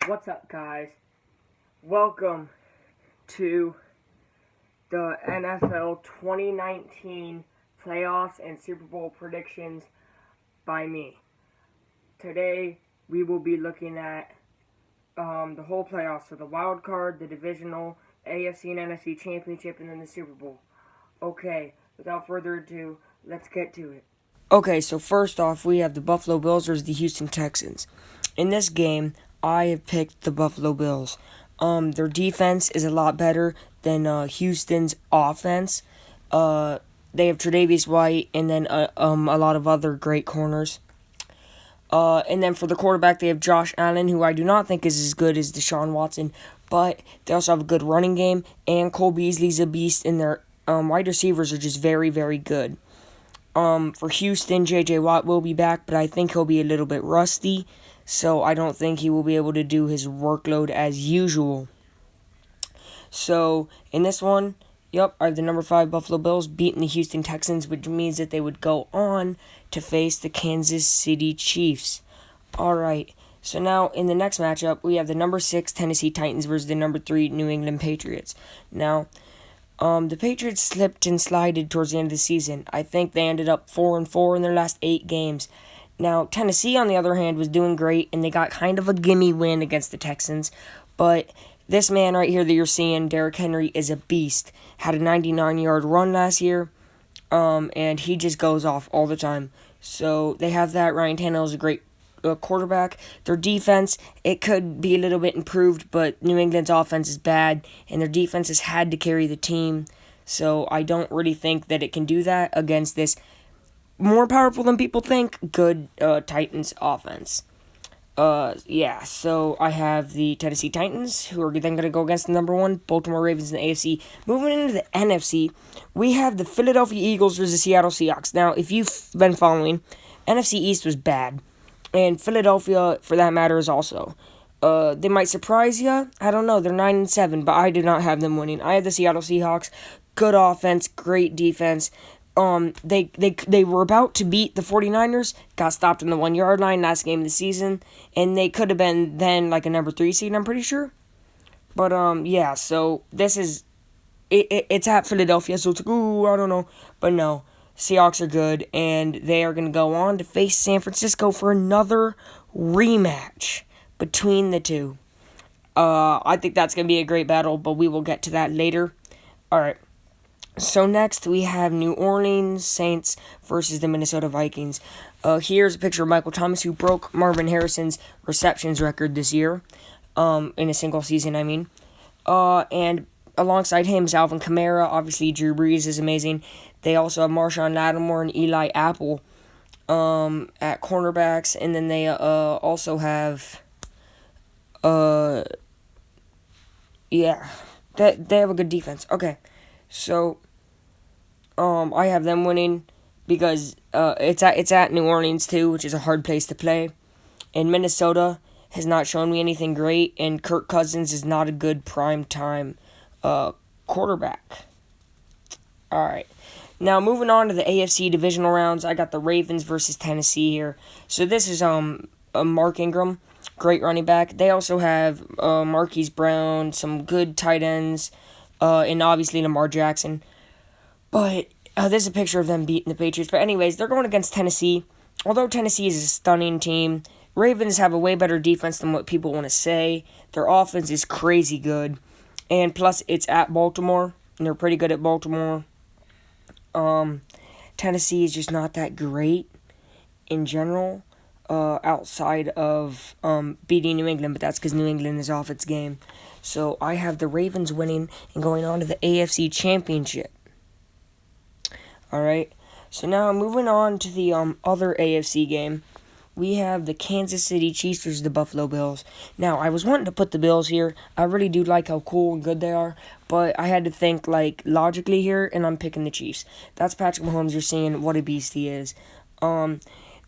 What's up, guys? Welcome to the NFL 2019 playoffs and Super Bowl predictions by me. Today, we will be looking at the whole playoffs, so the wild card, the divisional, AFC and NFC championship, and then the Super Bowl. Okay, without further ado, let's get to it. Okay, so first off, we have the Buffalo Bills versus the Houston Texans. In this game, I have picked the Buffalo Bills. Their defense is a lot better than Houston's offense. They have Tre'Davious White and then a lot of other great corners. And then for the quarterback, they have Josh Allen, who I do not think is as good as Deshaun Watson, but they also have a good running game, and Cole Beasley's a beast, and their wide receivers are just very, very good. For Houston, J.J. Watt will be back, but I think he'll be a little bit rusty, so I don't think he will be able to do his workload as usual. So, in this one, I have the number 5 Buffalo Bills beating the Houston Texans, which means that they would go on to face the Kansas City Chiefs. Alright, so now in the next matchup, we have the number 6 Tennessee Titans versus the number 3 New England Patriots. Now, the Patriots slipped and slided towards the end of the season. I think they ended up 4-4 in their last 8 games. Now, Tennessee, on the other hand, was doing great, and they got kind of a gimme win against the Texans. But this man right here that you're seeing, Derrick Henry, is a beast. Had a 99-yard run last year, and he just goes off all the time. So they have that. Ryan Tannehill is a great quarterback. Their defense, it could be a little bit improved, but New England's offense is bad, and their defense has had to carry the team. So I don't really think that it can do that against this more powerful than people think good Titans offense. So I have the Tennessee Titans, who are then going to go against the number 1 Baltimore Ravens in the AFC. Moving into the NFC, we have the Philadelphia Eagles versus the Seattle Seahawks. Now, if you've been following, NFC East was bad, and Philadelphia, for that matter, is also. They might surprise you. I don't know. They're 9-7, but I did not have them winning. I had the Seattle Seahawks. Good offense, great defense. They were about to beat the 49ers, got stopped on the 1-yard line last game of the season, and they could have been then like a number 3 seed, I'm pretty sure. But so this is it's at Philadelphia, so it's like, ooh, I don't know. But no, Seahawks are good, and they are going to go on to face San Francisco for another rematch between the two. I think that's going to be a great battle, but we will get to that later. Alright. So next we have New Orleans Saints versus the Minnesota Vikings. Here's a picture of Michael Thomas, who broke Marvin Harrison's receptions record this year, in a single season, I mean. And alongside him is Alvin Kamara. Obviously, Drew Brees is amazing. They also have Marshawn Lattimore and Eli Apple at cornerbacks, and then they also have they have a good defense. Okay. So, I have them winning because it's at New Orleans too, which is a hard place to play. And Minnesota has not shown me anything great, and Kirk Cousins is not a good prime time quarterback. All right. Now moving on to the AFC divisional rounds, I got the Ravens versus Tennessee here. So this is Mark Ingram, great running back. They also have Marquise Brown, some good tight ends. And obviously Lamar Jackson. But this is a picture of them beating the Patriots. But anyways, they're going against Tennessee. Although Tennessee is a stunning team, Ravens have a way better defense than what people want to say. Their offense is crazy good. And plus, it's at Baltimore, and they're pretty good at Baltimore. Tennessee is just not that great in general, outside of beating New England, but that's because New England is off its game. So I have the Ravens winning and going on to the AFC Championship. Alright, so now moving on to the other AFC game. We have the Kansas City Chiefs versus the Buffalo Bills. Now, I was wanting to put the Bills here. I really do like how cool and good they are, but I had to think logically here, and I'm picking the Chiefs. That's Patrick Mahomes. You're seeing what a beast he is.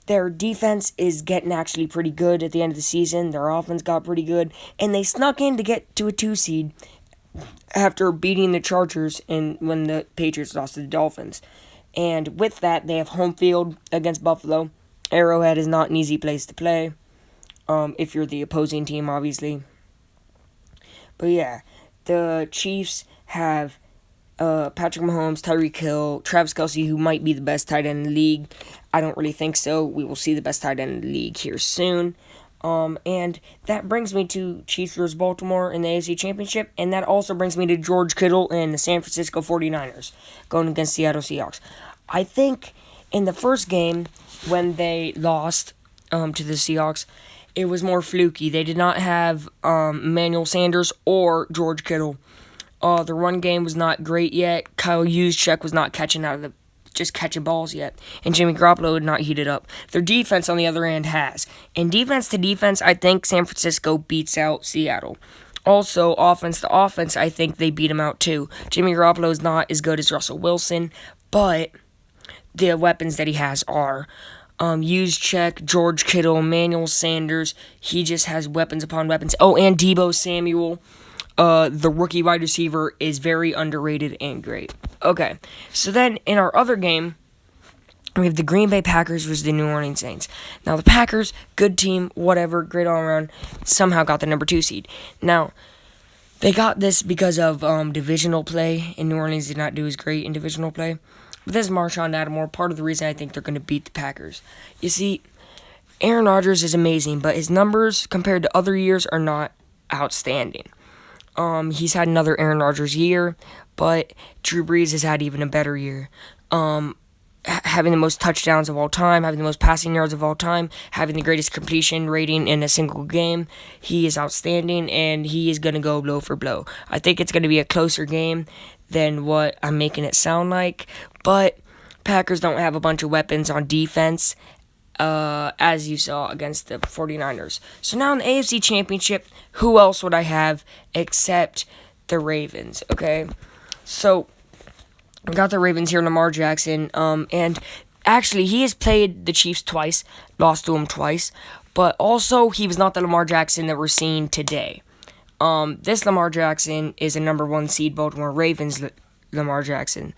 Their defense is getting actually pretty good at the end of the season. Their offense got pretty good. And they snuck in to get to a 2 seed after beating the Chargers when the Patriots lost to the Dolphins. And with that, they have home field against Buffalo. Arrowhead is not an easy place to play. if you're the opposing team, obviously. But yeah, the Chiefs have Patrick Mahomes, Tyreek Hill, Travis Kelce, who might be the best tight end in the league. I don't really think so. We will see the best tight end in the league here soon. And that brings me to Chiefs versus Baltimore in the AFC Championship, and that also brings me to George Kittle and the San Francisco 49ers going against Seattle Seahawks. I think in the first game, when they lost to the Seahawks, it was more fluky. They did not have Emmanuel Sanders or George Kittle. The run game was not great yet. Kyle Juszczyk was not catching out of the just catching balls yet, and Jimmy Garoppolo had not heated up. Their defense, on the other hand, has. And defense to defense, I think San Francisco beats out Seattle. Also, offense to offense, I think they beat them out too. Jimmy Garoppolo is not as good as Russell Wilson, but the weapons that he has are Juszczyk, George Kittle, Emmanuel Sanders. He just has weapons upon weapons. Oh, and Deebo Samuel. The rookie wide receiver is very underrated and great. Okay, so then in our other game, we have the Green Bay Packers versus the New Orleans Saints. Now, the Packers, good team, whatever, great all around, somehow got the number 2 seed. Now, they got this because of divisional play, and New Orleans did not do as great in divisional play. But this is Marshawn Lattimore, part of the reason I think they're going to beat the Packers. You see, Aaron Rodgers is amazing, but his numbers compared to other years are not outstanding. He's had another Aaron Rodgers year, but Drew Brees has had even a better year. Having the most touchdowns of all time, having the most passing yards of all time, having the greatest completion rating in a single game. He is outstanding, and he is going to go blow for blow. I think it's going to be a closer game than what I'm making it sound like, but Packers don't have a bunch of weapons on defense, as you saw against the 49ers. So now in the AFC Championship, who else would I have except the Ravens, okay? So, I got the Ravens here, Lamar Jackson, and actually, he has played the Chiefs twice, lost to him twice, but also, he was not the Lamar Jackson that we're seeing today. This Lamar Jackson is a number 1 seed Baltimore Ravens Lamar Jackson.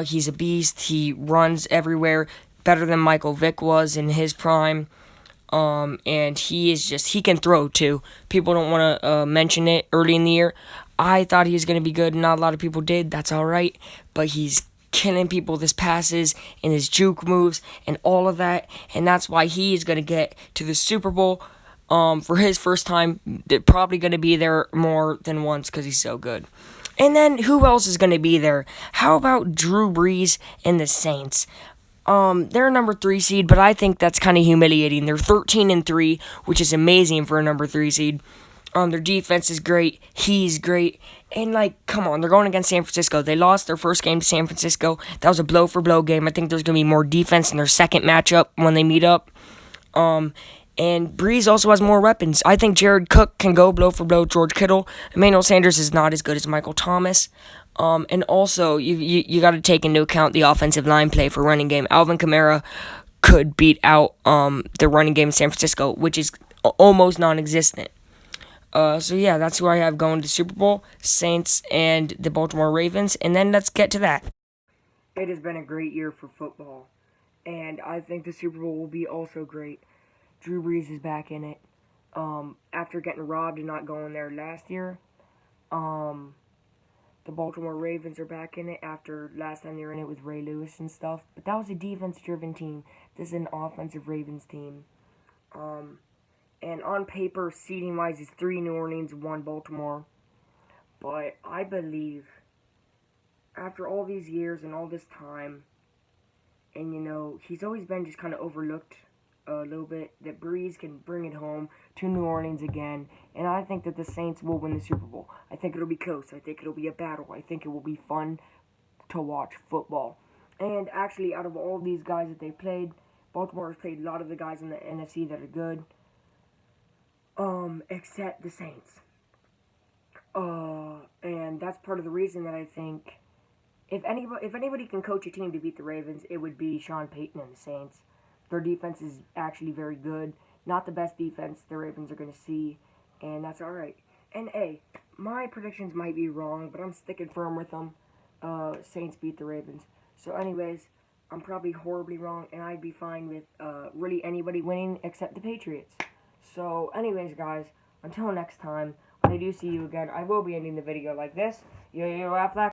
He's a beast, he runs everywhere, better than Michael Vick was in his prime. And he can throw too. People don't want to mention it early in the year. I thought he was going to be good. Not a lot of people did. That's all right. But he's killing people with his passes and his juke moves and all of that. And that's why he is going to get to the Super Bowl for his first time. They're probably going to be there more than once because he's so good. And then who else is going to be there? How about Drew Brees and the Saints? They're a number 3 seed, but I think that's kind of humiliating. They're 13-3, which is amazing for a number 3 seed. Their defense is great. He's great. And, come on, they're going against San Francisco. They lost their first game to San Francisco. That was a blow-for-blow game. I think there's going to be more defense in their second matchup when they meet up. And Brees also has more weapons. I think Jared Cook can go blow-for-blow George Kittle. Emmanuel Sanders is not as good as Michael Thomas. And also, you got to take into account the offensive line play for running game. Alvin Kamara could beat out the running game in San Francisco, which is almost non-existent. So yeah, that's who I have going to Super Bowl, Saints and the Baltimore Ravens, and then let's get to that. It has been a great year for football, and I think the Super Bowl will be also great. Drew Brees is back in it. After getting robbed and not going there last year, the Baltimore Ravens are back in it after last time they were in it with Ray Lewis and stuff. But that was a defense-driven team. This is an offensive Ravens team. And on paper, seeding-wise, it's 3 New Orleans, 1 Baltimore. But I believe, after all these years and all this time, and, he's always been just kind of overlooked a little bit, that Brees can bring it home to New Orleans again. And I think that the Saints will win the Super Bowl. I think it'll be close. I think it'll be a battle. I think it will be fun to watch football. And actually, out of all these guys that they played, Baltimore has played a lot of the guys in the NFC that are good. Except the Saints. And that's part of the reason that I think if anybody can coach a team to beat the Ravens, it would be Sean Payton and the Saints. Their defense is actually very good. Not the best defense the Ravens are going to see, and that's all right. And hey, my predictions might be wrong, but I'm sticking firm with them. Saints beat the Ravens. So anyways, I'm probably horribly wrong, and I'd be fine with really anybody winning except the Patriots. So, anyways, guys, until next time, when I do see you again, I will be ending the video like this. You laugh that.